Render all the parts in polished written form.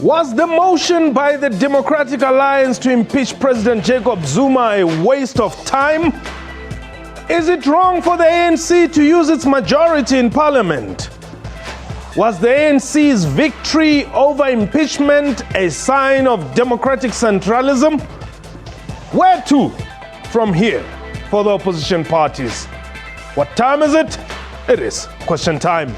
Was the motion by the Democratic Alliance to impeach President Jacob Zuma a waste of time? Is it wrong for the ANC to use its majority in parliament? Was the ANC's victory over impeachment a sign of democratic centralism? Where to from here for the opposition parties? What time is it? It is question time.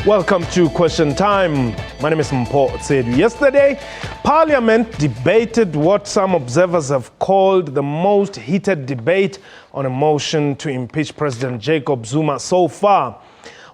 Welcome to Question Time. My name is Mpho Tsedu. Yesterday, Parliament debated what some observers have called the most heated debate on a motion to impeach President Jacob Zuma so far.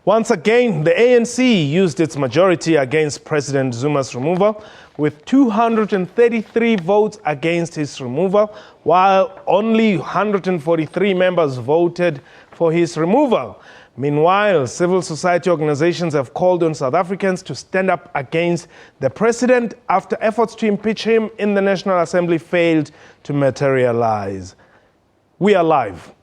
Once again, the ANC used its majority against President Zuma's removal, with 233 votes against his removal, while only 143 members voted for his removal. Meanwhile, civil society organizations have called on South Africans to stand up against the president after efforts to impeach him in the National Assembly failed to materialize. We are live.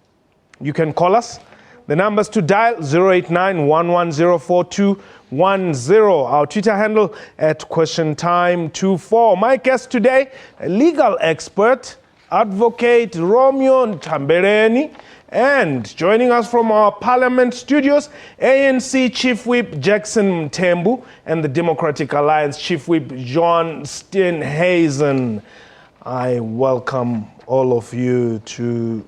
You can call us. The numbers to dial 089-110-4210. Our Twitter handle at QuestionTime24. My guest today, a legal expert, Advocate Mpho Tsedu. And joining us from our Parliament studios, ANC Chief Whip Jackson Nthambeleni and the Democratic Alliance Chief Whip John Steenhuisen. I welcome all of you to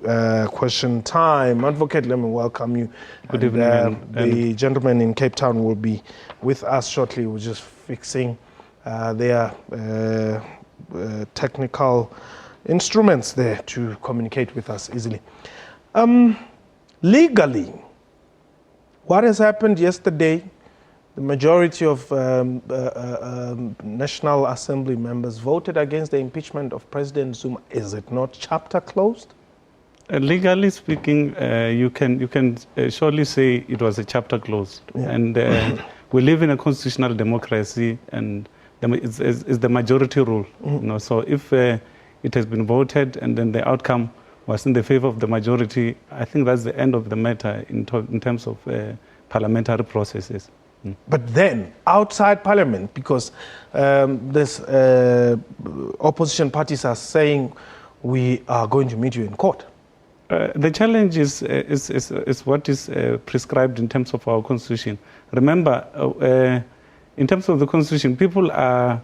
Question Time. Advocate, let me welcome you. Good evening. The gentleman in Cape Town will be with us shortly. We're just fixing their technical instruments there to communicate with us easily. Legally, what has happened yesterday, the majority of National Assembly members voted against the impeachment of President Zuma. Is it not chapter closed? Legally speaking, you can surely say it was a chapter closed. Yeah. And we live in a constitutional democracy, and it's the majority rule. Mm-hmm. You know, so if it has been voted and then the outcome was in the favor of the majority, I think that's the end of the matter in terms of parliamentary processes. Mm. But then, outside parliament, because this opposition parties are saying we are going to meet you in court. The challenge is what is prescribed in terms of our constitution. Remember, in terms of the constitution, people are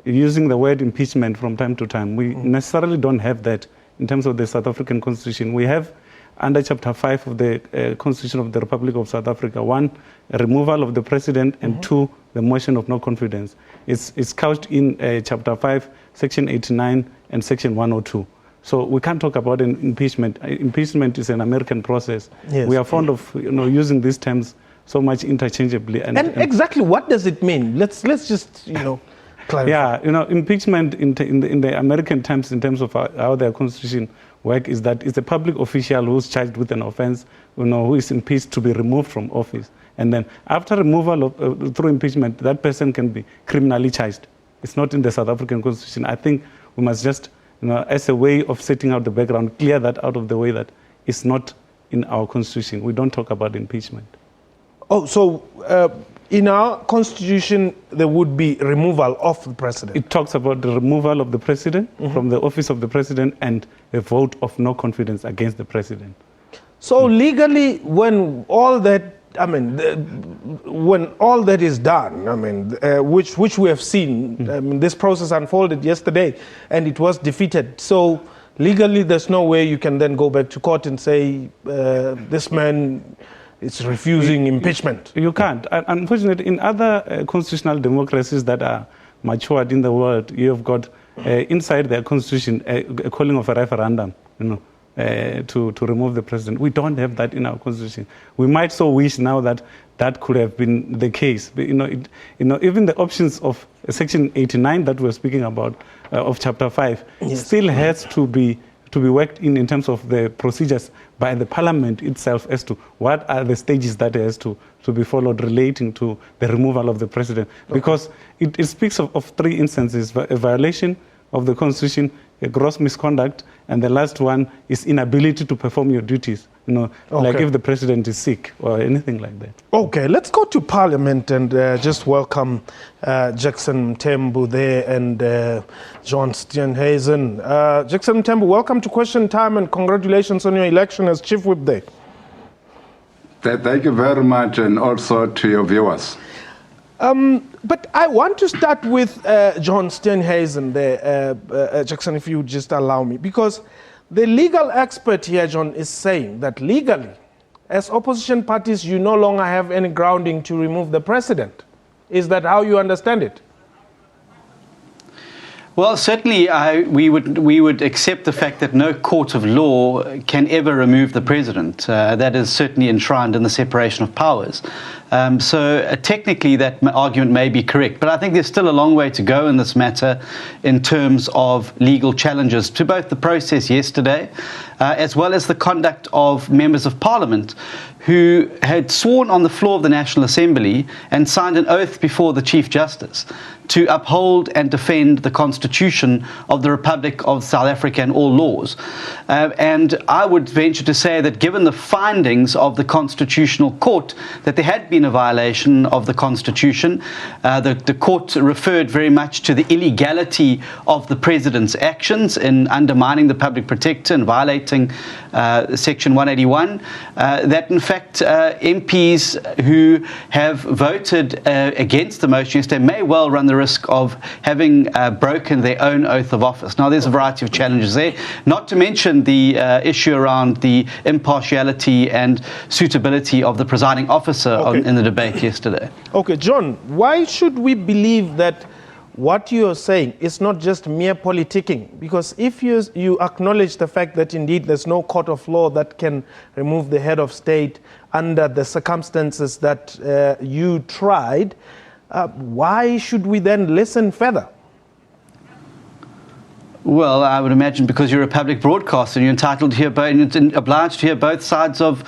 using the word impeachment from time to time. We necessarily don't have that in terms of the South African Constitution. We have, under Chapter 5 of the Constitution of the Republic of South Africa, 1, a removal of the president, and 2, the motion of no confidence. It's couched in Chapter 5, Section 89 and Section 102. So we can't talk about an impeachment. Impeachment is an American process. Yes. We are fond of using these terms so much interchangeably. And exactly what does it mean? Let's just clarify. Yeah, impeachment in the American terms, in terms of how their constitution works, is that it's a public official who's charged with an offense, who is impeached to be removed from office. And then after removal through impeachment, that person can be criminally charged. It's not in the South African Constitution. I think we must just, as a way of setting out the background, clear that out of the way that it's not in our Constitution. We don't talk about impeachment. Oh, so in our constitution, there would be removal of the president. It talks about the removal of the president from the office of the president and a vote of no confidence against the president. So legally, when all that, when all that is done, which we have seen, this process unfolded yesterday, and it was defeated. So legally, there's no way you can then go back to court and say this man is refusing impeachment. You can't. Unfortunately, in other constitutional democracies that are matured in the world, you have got inside their constitution a calling of a referendum, to remove the president. We don't have that in our constitution. We might so wish now that that could have been the case. But, even the options of Section 89 that we're speaking about of Chapter 5 still has to be to be worked in terms of the procedures by the parliament itself as to what are the stages that has to be followed relating to the removal of the president. Because it speaks of three instances: a violation of the constitution, a gross misconduct, and the last one is inability to perform your duties. Like if the president is sick or anything like that. Okay, let's go to Parliament and just welcome Jackson Mthembu there and John Steenhuisen. Jackson Mthembu, welcome to Question Time and congratulations on your election as Chief Whip there. Thank you very much, and also to your viewers. But I want to start with John Steenhuisen there, Jackson, if you just allow me, because the legal expert here, John, is saying that legally, as opposition parties, you no longer have any grounding to remove the president. Is that how you understand it? Well, certainly we would accept the fact that no court of law can ever remove the president. That is certainly enshrined in the separation of powers. So technically that argument may be correct, but I think there's still a long way to go in this matter in terms of legal challenges to both the process yesterday as well as the conduct of members of parliament who had sworn on the floor of the National Assembly and signed an oath before the Chief Justice to uphold and defend the Constitution of the Republic of South Africa and all laws. And I would venture to say that given the findings of the Constitutional Court that there had been a violation of the Constitution, the court referred very much to the illegality of the President's actions in undermining the public protector and violating Section 181, that in fact MPs who have voted against the motion yesterday may well run the risk of having broken their own oath of office. Now, there's a variety of challenges there, not to mention the issue around the impartiality and suitability of the presiding officer in the debate yesterday. Okay, John, why should we believe that what you are saying is not just mere politicking? Because if you acknowledge the fact that indeed there's no court of law that can remove the head of state under the circumstances that you tried, why should we then listen further? Well, I would imagine because you're a public broadcaster and you're entitled to hear and obliged to hear both sides of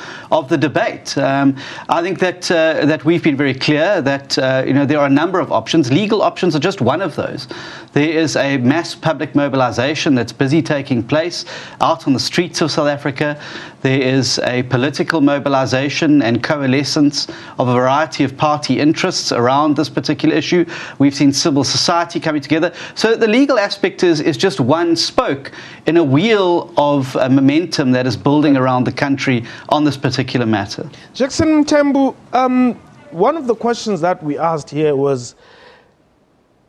the debate. I think that we've been very clear that there are a number of options. Legal options are just one of those. There is a mass public mobilization that's busy taking place out on the streets of South Africa. There is a political mobilization and coalescence of a variety of party interests around this particular issue. We've seen civil society coming together. So the legal aspect is just one spoke in a wheel of momentum that is building around the country on this particular matter. Jackson Mthembu, one of the questions that we asked here was,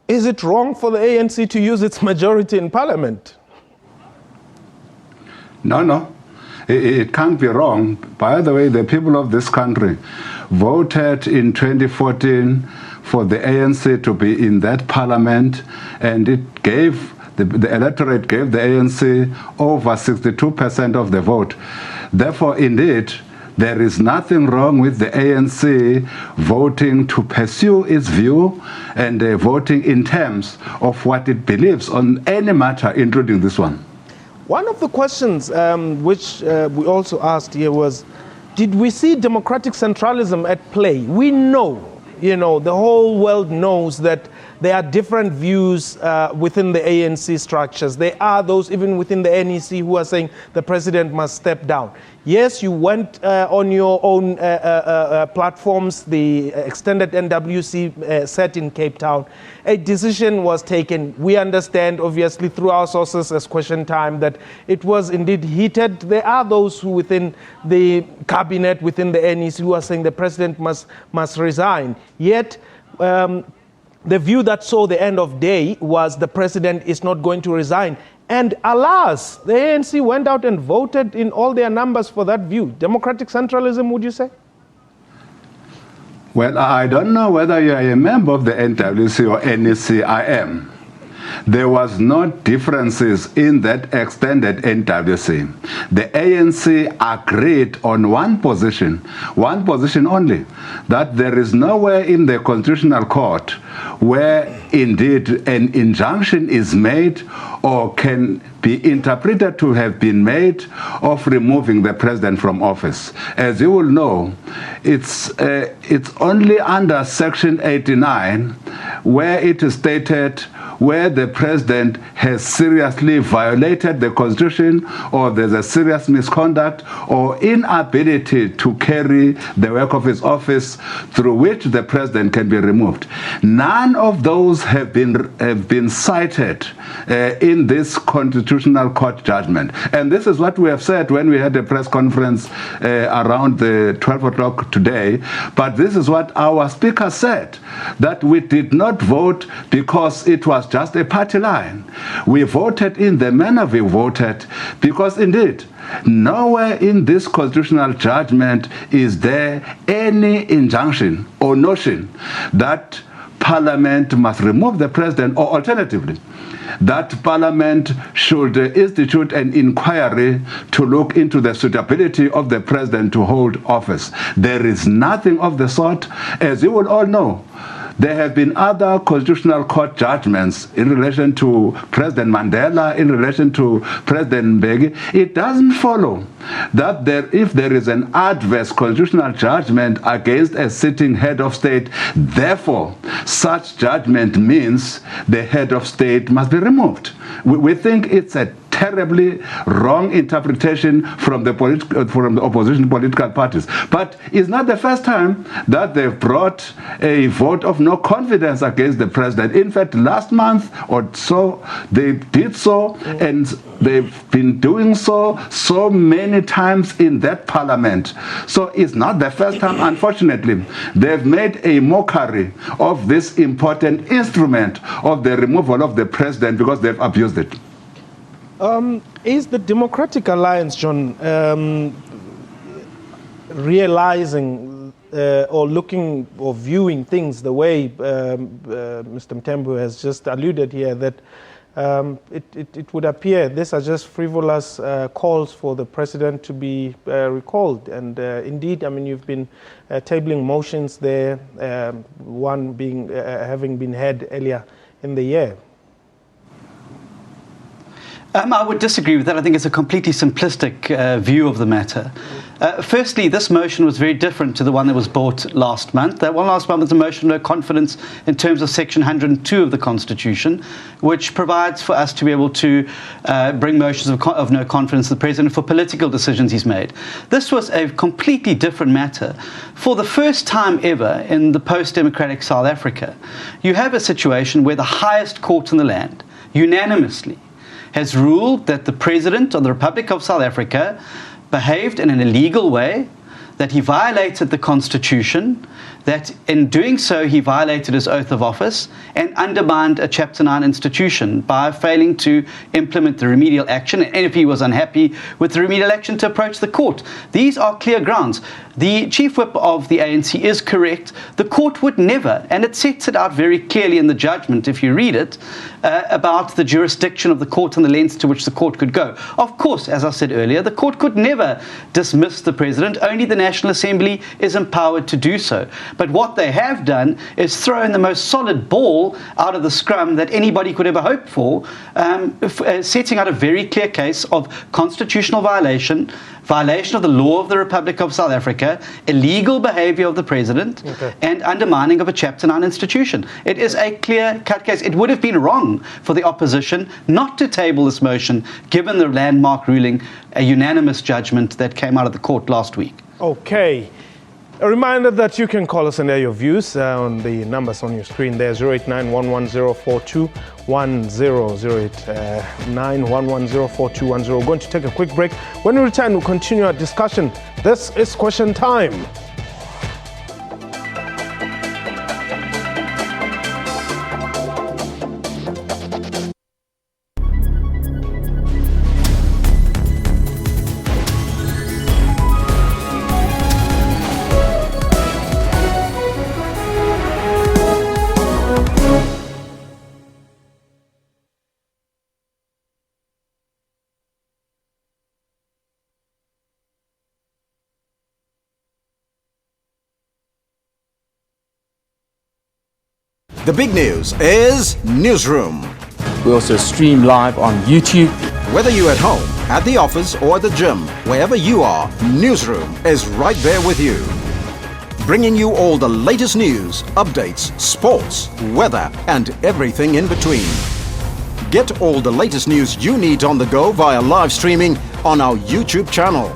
is it wrong for the ANC to use its majority in parliament? No. It can't be wrong. By the way, the people of this country voted in 2014 for the ANC to be in that parliament, and it gave the electorate gave the ANC over 62% of the vote. Therefore, indeed, there is nothing wrong with the ANC voting to pursue its view and voting in terms of what it believes on any matter, including this one. One of the questions which we also asked here was, did we see democratic centralism at play? We know, the whole world knows that there are different views within the ANC structures. There are those even within the NEC who are saying the president must step down. Yes, you went on your own platforms, the extended NWC set in Cape Town. A decision was taken. We understand, obviously, through our sources as Question Time, that it was indeed heated. There are those who within the cabinet, within the NEC, who are saying the president must resign. Yet, the view that saw the end of day was the president is not going to resign. And alas, the ANC went out and voted in all their numbers for that view. Democratic centralism, would you say? Well, I don't know whether you are a member of the NWC or NEC. I am. there was no differences in that extended NWC. The ANC agreed on one position only, that there is nowhere in the Constitutional Court where indeed an injunction is made or can be interpreted to have been made of removing the president from office. As you will know, it's only under Section 89 where it is stated where the president has seriously violated the Constitution, or there's a serious misconduct or inability to carry the work of his office through which the president can be removed. None of those have been cited in this Constitutional Court judgment. And this is what we have said when we had a press conference around the 12 o'clock today. But this is what our speaker said, that we did not vote because it was just a party line. We voted in the manner we voted because indeed nowhere in this constitutional judgment is there any injunction or notion that Parliament must remove the president, or alternatively, that Parliament should institute an inquiry to look into the suitability of the president to hold office. There is nothing of the sort. As you will all know, there have been other Constitutional Court judgments in relation to President Mandela, in relation to President Mbeki. It doesn't follow that if there is an adverse constitutional judgment against a sitting head of state, therefore, such judgment means the head of state must be removed. We think it's a terribly wrong interpretation from the opposition political parties. But it's not the first time that they've brought a vote of no confidence against the president. In fact, last month or so, they did so, and they've been doing so many times in that parliament. So it's not the first time, unfortunately. They've made a mockery of this important instrument of the removal of the president because they've abused it. Is the Democratic Alliance, John, realizing or looking or viewing things the way Mr. Mthembu has just alluded here, that it would appear these are just frivolous calls for the president to be recalled? And indeed, I mean, you've been tabling motions there, one being having been had earlier in the year. I would disagree with that. I think it's a completely simplistic view of the matter. Firstly, this motion was very different to the one that was brought last month. That one last month was a motion of no confidence in terms of Section 102 of the Constitution, which provides for us to be able to bring motions of no confidence in the president for political decisions he's made. This was a completely different matter. For the first time ever in the post-democratic South Africa, you have a situation where the highest court in the land, unanimously, has ruled that the President of the Republic of South Africa behaved in an illegal way, that he violated the Constitution, that in doing so he violated his oath of office and undermined a Chapter 9 institution by failing to implement the remedial action, and if he was unhappy with the remedial action, to approach the court. These are clear grounds. The Chief Whip of the ANC is correct. The court would never, and it sets it out very clearly in the judgment, if you read it, about the jurisdiction of the court and the lengths to which the court could go. Of course, as I said earlier, the court could never dismiss the president. Only the National Assembly is empowered to do so. But what they have done is thrown the most solid ball out of the scrum that anybody could ever hope for, setting out a very clear case of constitutional violation of the law of the Republic of South Africa, illegal behavior of the president, and undermining of a Chapter 9 institution. It is a clear-cut case. It would have been wrong for the opposition not to table this motion, given the landmark ruling, a unanimous judgment that came out of the court last week. Okay. A reminder that you can call us and air your views on the numbers on your screen there, 089-110-4210, 089-110-4210. We're going to take a quick break. When we return, we'll continue our discussion. This is Question Time. The big news is Newsroom. We also stream live on YouTube. Whether you're at home, at the office, or at the gym, wherever you are, Newsroom is right there with you. Bringing you all the latest news, updates, sports, weather, and everything in between. Get all the latest news you need on the go via live streaming on our YouTube channel.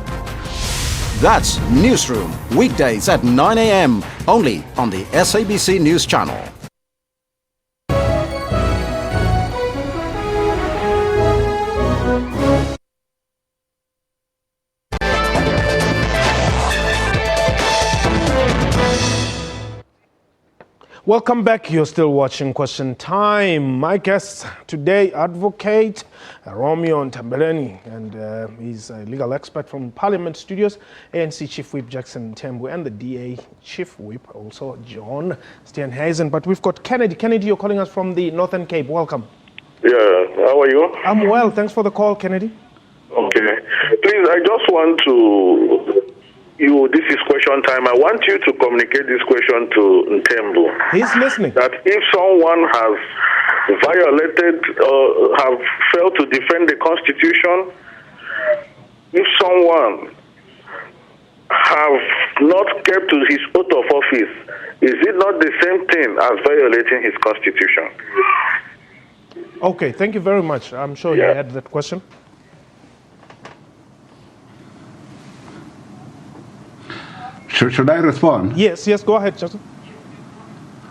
That's Newsroom, weekdays at 9 a.m. only on the SABC News Channel. Welcome back. You're still watching Question Time. My guest today, Advocate Mpho Tsedu, and he's a legal expert from Parliament Studios, ANC Chief Whip Jackson Nthambeleni, and the DA Chief Whip, also John Steenhuisen. But we've got Kennedy. Kennedy, you're calling us from the Northern Cape. Welcome. Yeah, how are you? I'm well. Thanks for the call, Kennedy. Okay. Please, I just want to... this is question time. I want you to communicate this question to Mthembu. He's listening. That if someone has violated or have failed to defend the Constitution, if someone have not kept to his oath of office, is it not the same thing as violating his Constitution? Okay, thank you very much. I'm sure you had that question. Should I respond? Yes, go ahead, Jackson.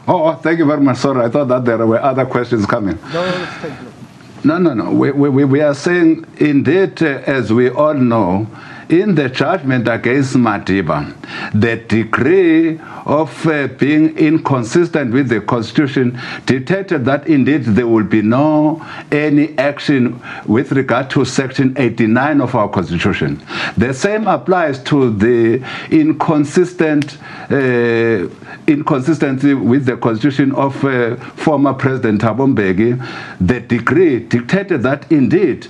Oh, thank you very much. Sorry, I thought that there were other questions coming. No, let's take it. No. We are saying, indeed, as we all know, in the judgment against Madiba, the degree of being inconsistent with the Constitution dictated that indeed there will be no any action with regard to Section 89 of our Constitution. The same applies to the inconsistency with the Constitution of former President Thabo Mbeki. The decree dictated that indeed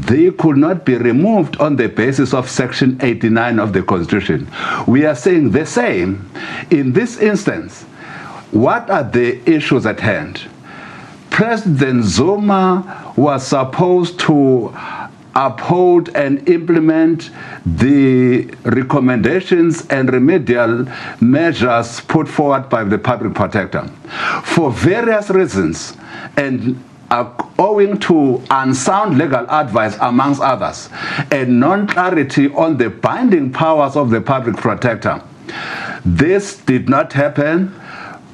they could not be removed on the basis of Section 89 of the Constitution. We are saying the same. In this instance, what are the issues at hand? President Zuma was supposed to uphold and implement the recommendations and remedial measures put forward by the public protector. For various reasons, and owing to unsound legal advice, amongst others, and non-clarity on the binding powers of the public protector, this did not happen,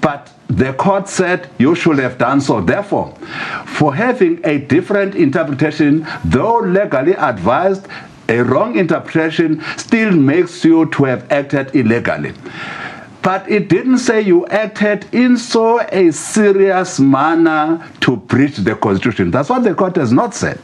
but the court said you should have done so. Therefore, for having a different interpretation, though legally advised, a wrong interpretation still makes you to have acted illegally. But it didn't say you acted in so a serious manner to breach the Constitution. That's what the court has not said.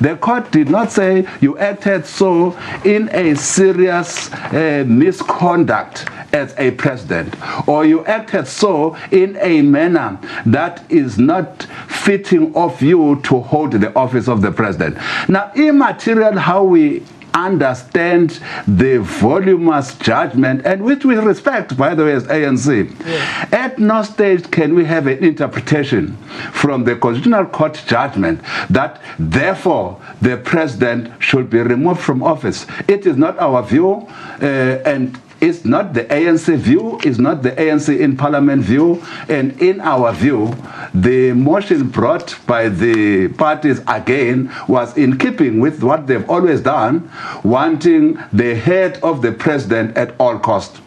The court did not say you acted so in a serious misconduct as a president, or you acted so in a manner that is not fitting of you to hold the office of the president. Now, immaterial how we understand the voluminous judgment, and which we respect, by the way, as ANC. Yeah. At no stage can we have an interpretation from the Constitutional Court judgment that, therefore, the president should be removed from office. It is not our view, and it's not the ANC view, it's not the ANC in Parliament view, and in our view, the motion brought by the parties again was in keeping with what they've always done, wanting the head of the president at all costs.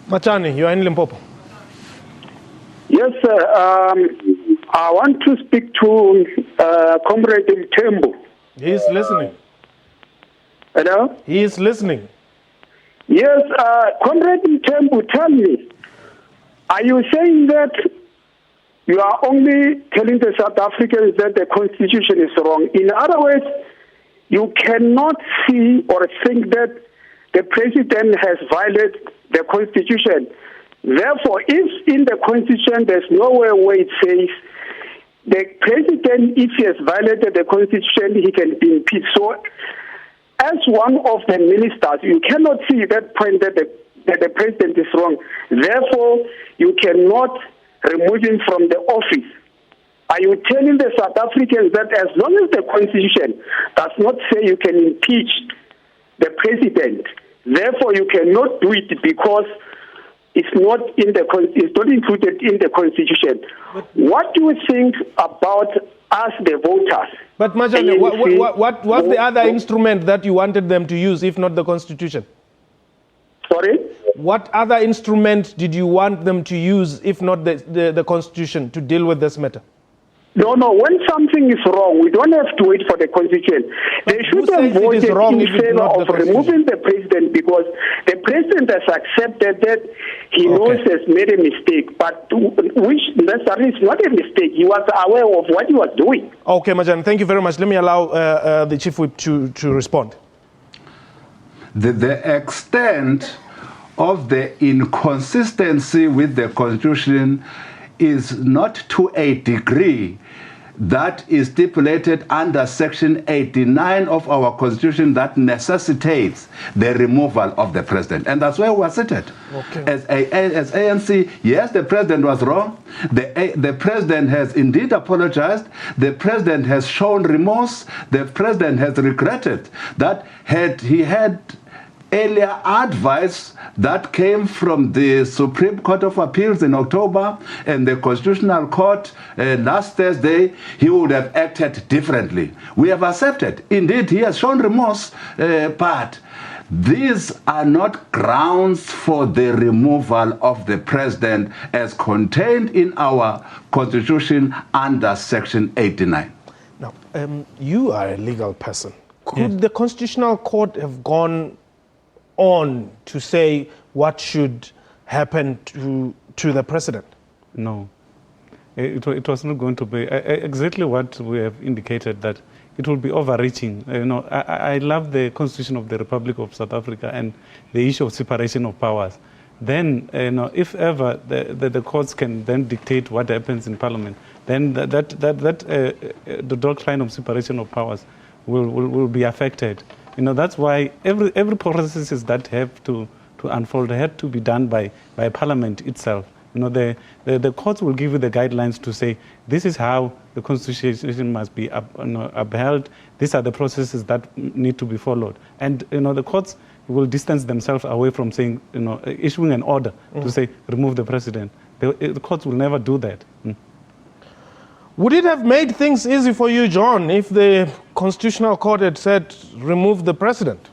Machani, you are in Limpopo. Yes, sir. I want to speak to Comrade Mthembu. He is listening. Hello? He is listening. Yes, Comrade Mthembu, tell me, are you saying that you are only telling the South Africans that the Constitution is wrong? In other words, you cannot see or think that the President has violated the Constitution. Therefore, if in the Constitution there's nowhere where it says the President, if he has violated the Constitution, he can be impeached. So, as one of the ministers, you cannot see that point that the President is wrong. Therefore, you cannot remove him from the office? Are you telling the South Africans that as long as the Constitution does not say you can impeach the president, therefore you cannot do it because it's not included in the Constitution? What do you think about us, the voters? But Majane, what's the other instrument that you wanted them to use, if not the Constitution? Sorry? What other instrument did you want them to use, if not the Constitution, to deal with this matter? No. When something is wrong, we don't have to wait for the Constitution. They should have voted in favor of removing the president, because the president has accepted that he knows he has made a mistake, but which necessarily is not a mistake. He was aware of what he was doing. Okay, Majan, thank you very much. Let me allow the Chief Whip to respond. The extent of the inconsistency with the Constitution is not to a degree that is stipulated under Section 89 of our Constitution that necessitates the removal of the president. And that's where we are seated. Okay. As ANC, yes, the president was wrong. The president has indeed apologized. The president has shown remorse. The president has regretted that had he had earlier advice that came from the Supreme Court of Appeals in October and the Constitutional Court last Thursday, he would have acted differently. We have accepted. Indeed, he has shown remorse, but these are not grounds for the removal of the president as contained in our Constitution under Section 89. Now, you are a legal person. Could the Constitutional Court have gone on to say what should happen to the president? No. It was not going to be exactly what we have indicated, that it will be overreaching. I love the Constitution of the Republic of South Africa and the issue of separation of powers. Then, if ever the courts can then dictate what happens in Parliament, then the doctrine of separation of powers will be affected. That's why every processes that have to unfold have to be done by Parliament itself. The courts will give you the guidelines to say this is how the Constitution must be upheld. These are the processes that need to be followed, and the courts will distance themselves away from saying issuing an order to say remove the president. The courts will never do that. Would it have made things easy for you, John, if the Constitutional Court had said remove the president?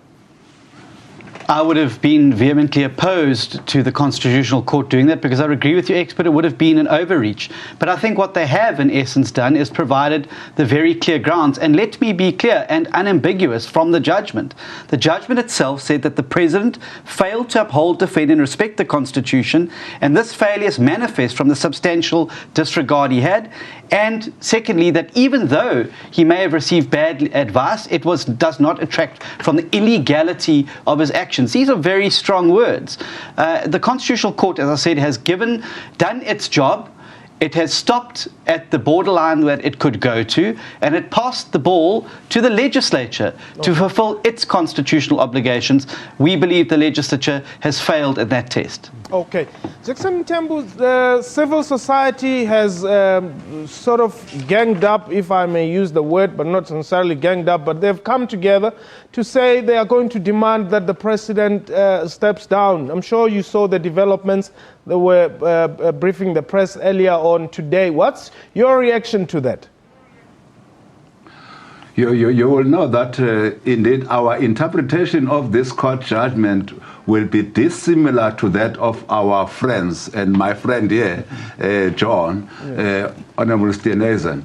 I would have been vehemently opposed to the Constitutional Court doing that, because I agree with you, expert, it would have been an overreach. But I think what they have in essence done is provided the very clear grounds. And let me be clear and unambiguous from the judgment. The judgment itself said that the President failed to uphold, defend and respect the Constitution, and this failure is manifest from the substantial disregard he had. And secondly, that even though he may have received bad advice, it does not detract from the illegality of his actions. These are very strong words. The Constitutional Court, as I said, has done its job. It has stopped at the borderline that it could go to, and it passed the ball to the legislature to fulfill its constitutional obligations. We believe the legislature has failed at that test. Okay. Jackson Mthembu, the civil society has sort of ganged up, if I may use the word, but not necessarily ganged up, but they've come together to say they are going to demand that the president steps down. I'm sure you saw the developments. They were briefing the press earlier on today. What's your reaction to that? You will know that indeed our interpretation of this court judgment will be dissimilar to that of our friends and my friend here, John, Honorable Steenhuisen.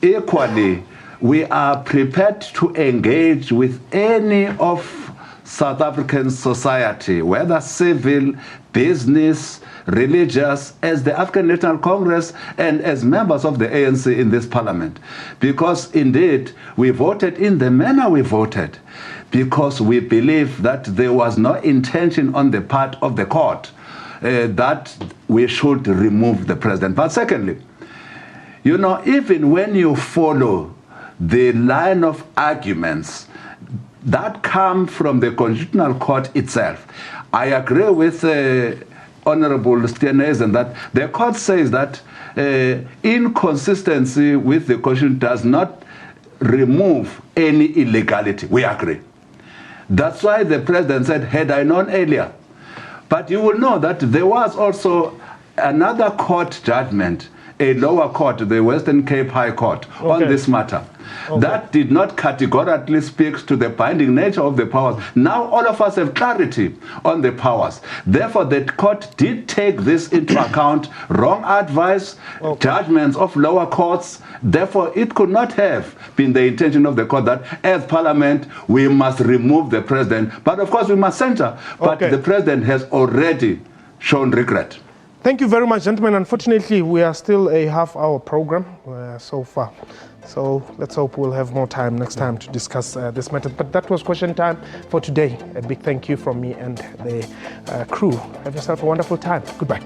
Equally, we are prepared to engage with any of South African society, whether civil, business, religious, as the African National Congress and as members of the ANC in this parliament. Because indeed, we voted in the manner we voted because we believe that there was no intention on the part of the court that we should remove the president. But secondly, even when you follow the line of arguments that come from the Constitutional Court itself, I agree with Honorable Steenhuisen that the court says that inconsistency with the Constitution does not remove any illegality. We agree. That's why the president said, had I known earlier. But you will know that there was also another court judgment, a lower court, the Western Cape High Court, on this matter. That did not categorically speak to the binding nature of the powers. Now all of us have clarity on the powers. Therefore, the court did take this into account, wrong advice, judgments of lower courts. Therefore, it could not have been the intention of the court that as Parliament, we must remove the president. But of course, we must censure. But the president has already shown regret. Thank you very much, gentlemen. Unfortunately, we are still a half-hour program so far. So let's hope we'll have more time next time to discuss this matter. But that was question time for today. A big thank you from me and the crew. Have yourself a wonderful time. Goodbye.